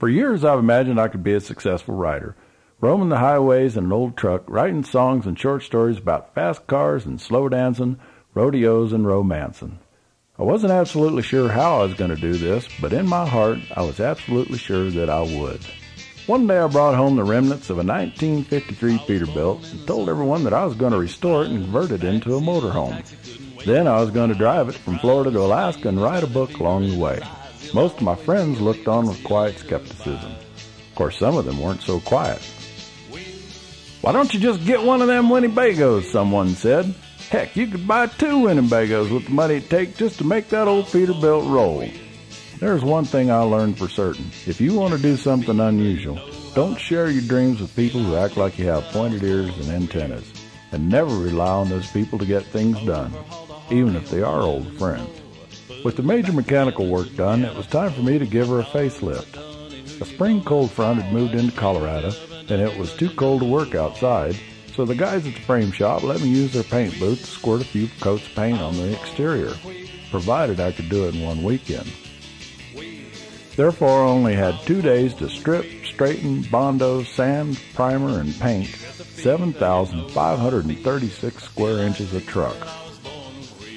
For years I've imagined I could be a successful writer, roaming the highways in an old truck, writing songs and short stories about fast cars and slow dancing, rodeos and romancing. I wasn't absolutely sure how I was going to do this, but in my heart I was absolutely sure that I would. One day I brought home the remnants of a 1953 Peterbilt and told everyone that I was going to restore it and convert it into a motorhome. Then I was going to drive it from Florida to Alaska and write a book along the way. Most of my friends looked on with quiet skepticism. Of course, some of them weren't so quiet. "Why don't you just get one of them Winnebagos?" someone said. "Heck, you could buy 2 Winnebagos with the money it takes just to make that old Peterbilt roll." There's one thing I learned for certain. If you want to do something unusual, don't share your dreams with people who act like you have pointed ears and antennas. And never rely on those people to get things done, even if they are old friends. With the major mechanical work done, it was time for me to give her a facelift. A spring cold front had moved into Colorado, and it was too cold to work outside, so the guys at the frame shop let me use their paint booth to squirt a few coats of paint on the exterior, provided I could do it in one weekend. Therefore, I only had 2 days to strip, straighten, bondo, sand, primer, and paint 7,536 square inches of truck.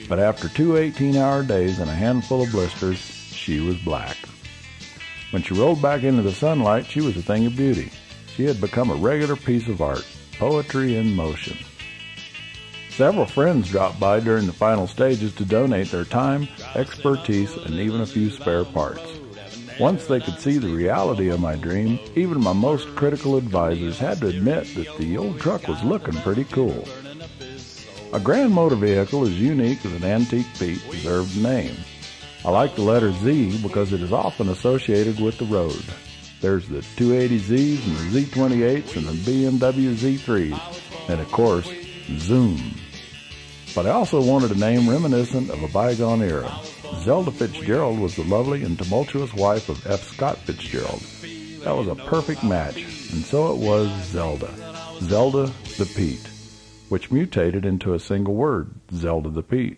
But after 2 18-hour days and a handful of blisters, she was black. When she rolled back into the sunlight, she was a thing of beauty. She had become a regular piece of art, poetry in motion. Several friends dropped by during the final stages to donate their time, expertise, and even a few spare parts. Once they could see the reality of my dream, even my most critical advisors had to admit that the old truck was looking pretty cool. A grand motor vehicle as unique as an antique Pete deserved a name. I like the letter Z because it is often associated with the road. There's the 280Zs and the Z28s and the BMW Z3s, and of course, Zoom. But I also wanted a name reminiscent of a bygone era. Zelda Fitzgerald was the lovely and tumultuous wife of F. Scott Fitzgerald. That was a perfect match, and so it was Zelda. Zeldathepete, which mutated into a single word, Zeldathepete.